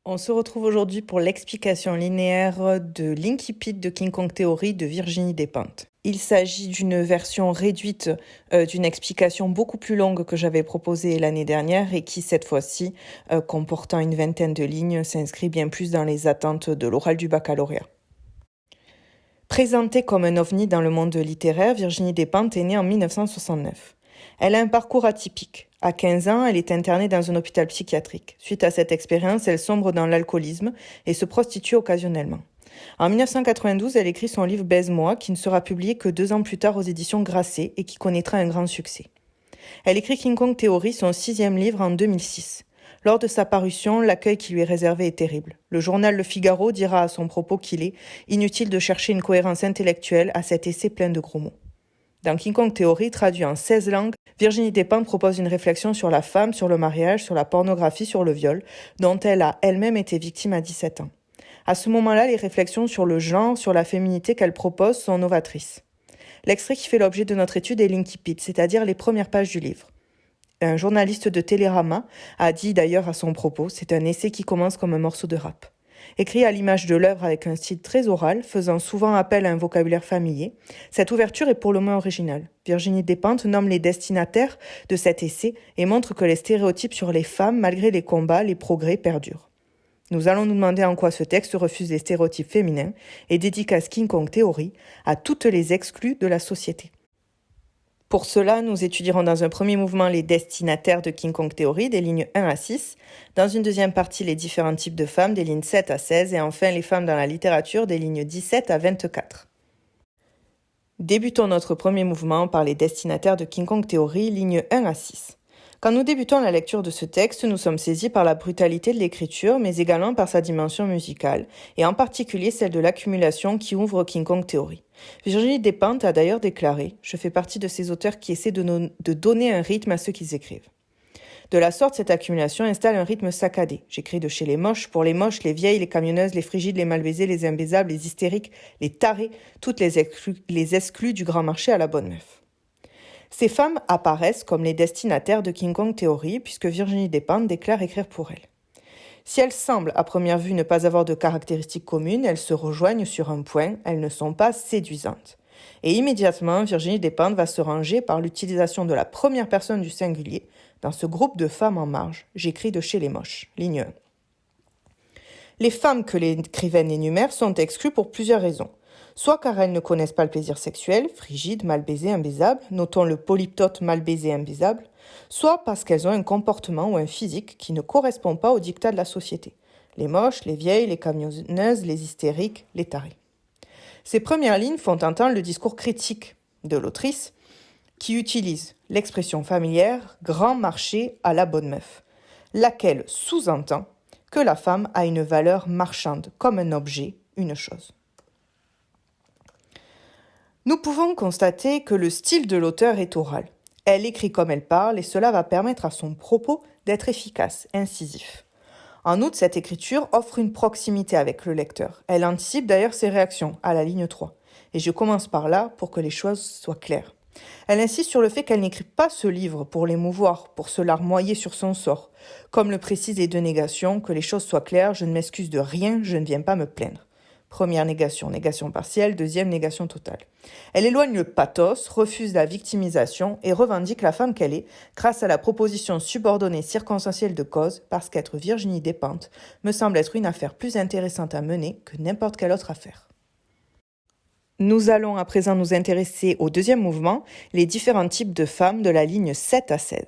On se retrouve aujourd'hui pour l'explication linéaire de l'Incipit de King Kong Theory de Virginie Despentes. Il s'agit d'une version réduite d'une explication beaucoup plus longue que j'avais proposée l'année dernière et qui, cette fois-ci, comportant une vingtaine de lignes, s'inscrit bien plus dans les attentes de l'oral du baccalauréat. Présentée comme un ovni dans le monde littéraire, Virginie Despentes est née en 1969. Elle a un parcours atypique. À 15 ans, elle est internée dans un hôpital psychiatrique. Suite à cette expérience, elle sombre dans l'alcoolisme et se prostitue occasionnellement. En 1992, elle écrit son livre « Baise-moi » qui ne sera publié que 2 ans plus tard aux éditions Grasset et qui connaîtra un grand succès. Elle écrit King Kong Theory, son 6e livre, en 2006. Lors de sa parution, l'accueil qui lui est réservé est terrible. Le journal Le Figaro dira à son propos qu'il est inutile de chercher une cohérence intellectuelle à cet essai plein de gros mots. Dans King Kong Theory, traduit en 16 langues, Virginie Despentes propose une réflexion sur la femme, sur le mariage, sur la pornographie, sur le viol, dont elle a elle-même été victime à 17 ans. À ce moment-là, les réflexions sur le genre, sur la féminité qu'elle propose sont novatrices. L'extrait qui fait l'objet de notre étude est l'Incipit, c'est-à-dire les premières pages du livre. Un journaliste de Télérama a dit d'ailleurs à son propos, c'est un essai qui commence comme un morceau de rap. Écrit à l'image de l'œuvre avec un style très oral, faisant souvent appel à un vocabulaire familier, cette ouverture est pour le moins originale. Virginie Despentes nomme les destinataires de cet essai et montre que les stéréotypes sur les femmes, malgré les combats, les progrès perdurent. Nous allons nous demander en quoi ce texte refuse les stéréotypes féminins et dédicace King Kong Theory à toutes les exclues de la société. Pour cela, nous étudierons dans un premier mouvement les destinataires de King Kong Theory, des lignes 1 à 6, dans une deuxième partie les différents types de femmes, des lignes 7 à 16, et enfin les femmes dans la littérature, des lignes 17 à 24. Débutons notre premier mouvement par les destinataires de King Kong Theory, lignes 1 à 6. Quand nous débutons la lecture de ce texte, nous sommes saisis par la brutalité de l'écriture, mais également par sa dimension musicale, et en particulier celle de l'accumulation qui ouvre King Kong Theory. Virginie Despentes a d'ailleurs déclaré « Je fais partie de ces auteurs qui essaient de donner un rythme à ceux qu'ils écrivent ». De la sorte, cette accumulation installe un rythme saccadé. J'écris de chez les moches, pour les moches, les vieilles, les camionneuses, les frigides, les mal baisées, les imbaisables, les hystériques, les tarés, toutes les exclus du grand marché à la bonne meuf. Ces femmes apparaissent comme les destinataires de King Kong Theory puisque Virginie Despentes déclare écrire pour elles. Si elles semblent à première vue ne pas avoir de caractéristiques communes, elles se rejoignent sur un point, elles ne sont pas séduisantes. Et immédiatement, Virginie Despentes va se ranger par l'utilisation de la première personne du singulier dans ce groupe de femmes en marge. J'écris de chez les moches. Ligne 1. Les femmes que l'écrivaine énumère sont exclues pour plusieurs raisons. Soit car elles ne connaissent pas le plaisir sexuel, frigide, mal baisé, imbaisable, notons le polyptote mal baisé, imbaisable, soit parce qu'elles ont un comportement ou un physique qui ne correspond pas aux dictats de la société. Les moches, les vieilles, les camionneuses, les hystériques, les tarés. Ces premières lignes font entendre le discours critique de l'autrice qui utilise l'expression familière « grand marché à la bonne meuf », laquelle sous-entend que la femme a une valeur marchande, comme un objet, une chose. Nous pouvons constater que le style de l'auteur est oral. Elle écrit comme elle parle et cela va permettre à son propos d'être efficace, incisif. En outre, cette écriture offre une proximité avec le lecteur. Elle anticipe d'ailleurs ses réactions, à la ligne 3. Et je commence par là pour que les choses soient claires. Elle insiste sur le fait qu'elle n'écrit pas ce livre pour l'émouvoir, pour se larmoyer sur son sort. Comme le précisent les 2 négations, que les choses soient claires, je ne m'excuse de rien, je ne viens pas me plaindre. Première négation, négation partielle, deuxième négation totale. Elle éloigne le pathos, refuse la victimisation et revendique la femme qu'elle est grâce à la proposition subordonnée circonstancielle de cause parce qu'être Virginie Despentes me semble être une affaire plus intéressante à mener que n'importe quelle autre affaire. Nous allons à présent nous intéresser au deuxième mouvement, les différents types de femmes de la ligne 7 à 16.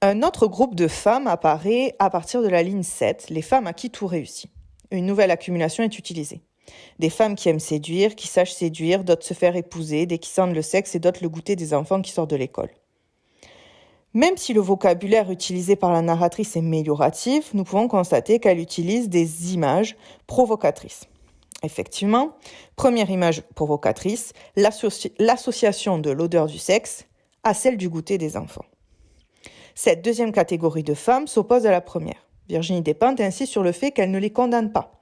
Un autre groupe de femmes apparaît à partir de la ligne 7, les femmes à qui tout réussit. Une nouvelle accumulation est utilisée. Des femmes qui aiment séduire, qui sachent séduire, d'autres se faire épouser, des qui sentent le sexe et d'autres le goûter des enfants qui sortent de l'école. Même si le vocabulaire utilisé par la narratrice est mélioratif, nous pouvons constater qu'elle utilise des images provocatrices. Effectivement, première image provocatrice, l'association de l'odeur du sexe à celle du goûter des enfants. Cette deuxième catégorie de femmes s'oppose à la première. Virginie Despentes insiste sur le fait qu'elle ne les condamne pas.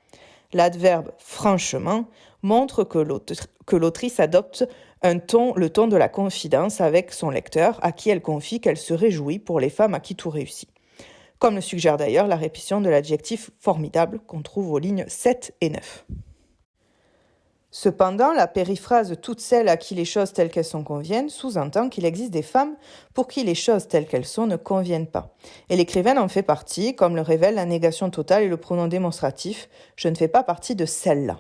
L'adverbe « franchement » montre que l'autrice adopte le ton de la confidence avec son lecteur, à qui elle confie qu'elle se réjouit pour les femmes à qui tout réussit. comme le suggère d'ailleurs la répétition de l'adjectif formidable qu'on trouve aux lignes 7 et 9. Cependant, la périphrase « toutes celles à qui les choses telles qu'elles sont conviennent » sous-entend qu'il existe des femmes pour qui les choses telles qu'elles sont ne conviennent pas. Et l'écrivaine en fait partie, comme le révèle la négation totale et le pronom démonstratif « je ne fais pas partie de celle-là ».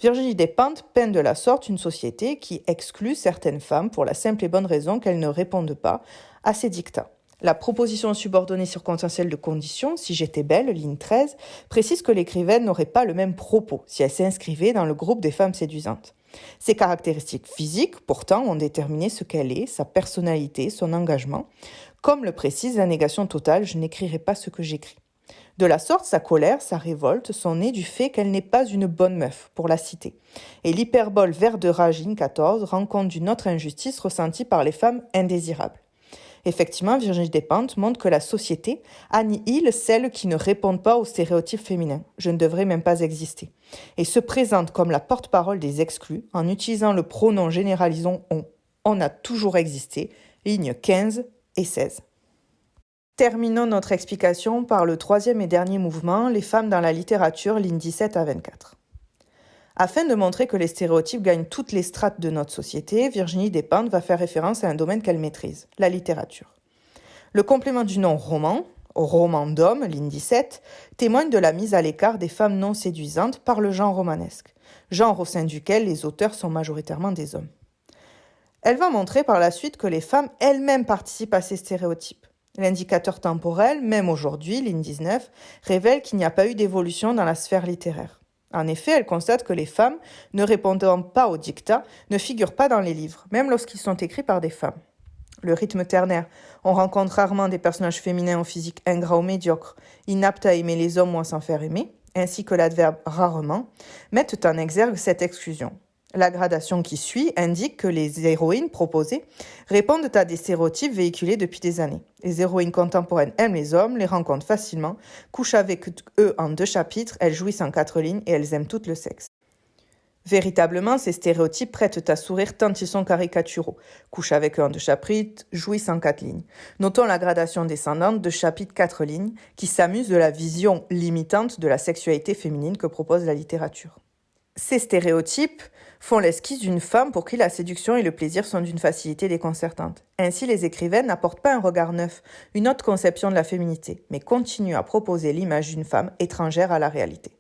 Virginie Despentes peint de la sorte une société qui exclut certaines femmes pour la simple et bonne raison qu'elles ne répondent pas à ses dictats. La proposition subordonnée circonstancielle de condition, si j'étais belle, ligne 13, précise que l'écrivaine n'aurait pas le même propos si elle s'inscrivait dans le groupe des femmes séduisantes. Ses caractéristiques physiques, pourtant, ont déterminé ce qu'elle est, sa personnalité, son engagement. Comme le précise la négation totale, je n'écrirai pas ce que j'écris. De la sorte, sa colère, sa révolte sont nées du fait qu'elle n'est pas une bonne meuf, pour la citer. Et l'hyperbole vert de rage, ligne 14, rend compte d'une autre injustice ressentie par les femmes indésirables. Effectivement, Virginie Despentes montre que la société annihile celles qui ne répondent pas aux stéréotypes féminins. Je ne devrais même pas exister. Et se présente comme la porte-parole des exclus en utilisant le pronom généralisant on. On a toujours existé, lignes 15 et 16. Terminons notre explication par le troisième et dernier mouvement, les femmes dans la littérature, lignes 17 à 24. Afin de montrer que les stéréotypes gagnent toutes les strates de notre société, Virginie Despentes va faire référence à un domaine qu'elle maîtrise, la littérature. Le complément du nom roman, roman d'homme, ligne 17, témoigne de la mise à l'écart des femmes non séduisantes par le genre romanesque, genre au sein duquel les auteurs sont majoritairement des hommes. Elle va montrer par la suite que les femmes elles-mêmes participent à ces stéréotypes. L'indicateur temporel, même aujourd'hui, ligne 19, révèle qu'il n'y a pas eu d'évolution dans la sphère littéraire. En effet, elle constate que les femmes, ne répondant pas aux dictats, ne figurent pas dans les livres, même lorsqu'ils sont écrits par des femmes. Le rythme ternaire, on rencontre rarement des personnages féminins au physique ingrat ou médiocre, inaptes à aimer les hommes ou à s'en faire aimer, ainsi que l'adverbe rarement, mettent en exergue cette exclusion. La gradation qui suit indique que les héroïnes proposées répondent à des stéréotypes véhiculés depuis des années. Les héroïnes contemporaines aiment les hommes, les rencontrent facilement, couchent avec eux en 2 chapitres, elles jouissent en 4 lignes et elles aiment toutes le sexe. Véritablement, ces stéréotypes prêtent à sourire tant ils sont caricaturaux. Couchent avec eux en 2 chapitres, jouissent en 4 lignes. Notons la gradation descendante de chapitres 4 lignes qui s'amuse de la vision limitante de la sexualité féminine que propose la littérature. Ces stéréotypes font l'esquisse d'une femme pour qui la séduction et le plaisir sont d'une facilité déconcertante. Ainsi, les écrivaines n'apportent pas un regard neuf, une autre conception de la féminité, mais continuent à proposer l'image d'une femme étrangère à la réalité.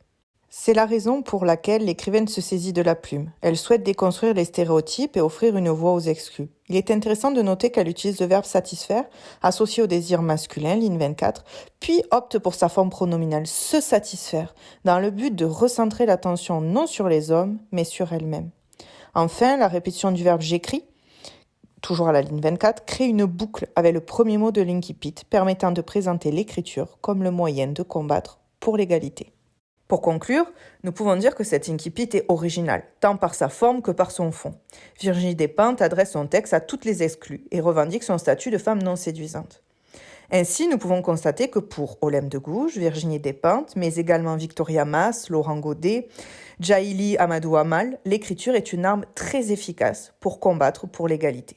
C'est la raison pour laquelle l'écrivaine se saisit de la plume. Elle souhaite déconstruire les stéréotypes et offrir une voix aux exclus. Il est intéressant de noter qu'elle utilise le verbe satisfaire, associé au désir masculin, ligne 24, puis opte pour sa forme pronominale se satisfaire, dans le but de recentrer l'attention non sur les hommes, mais sur elle-même. Enfin, la répétition du verbe j'écris, toujours à la ligne 24, crée une boucle avec le premier mot de l'incipit, permettant de présenter l'écriture comme le moyen de combattre pour l'égalité. Pour conclure, nous pouvons dire que cet incipit est original, tant par sa forme que par son fond. Virginie Despentes adresse son texte à toutes les exclues et revendique son statut de femme non séduisante. Ainsi, nous pouvons constater que pour Olympe de Gouges, Virginie Despentes, mais également Victoria Mass, Laurent Godet, Djaïli Amadou Amal, l'écriture est une arme très efficace pour combattre pour l'égalité.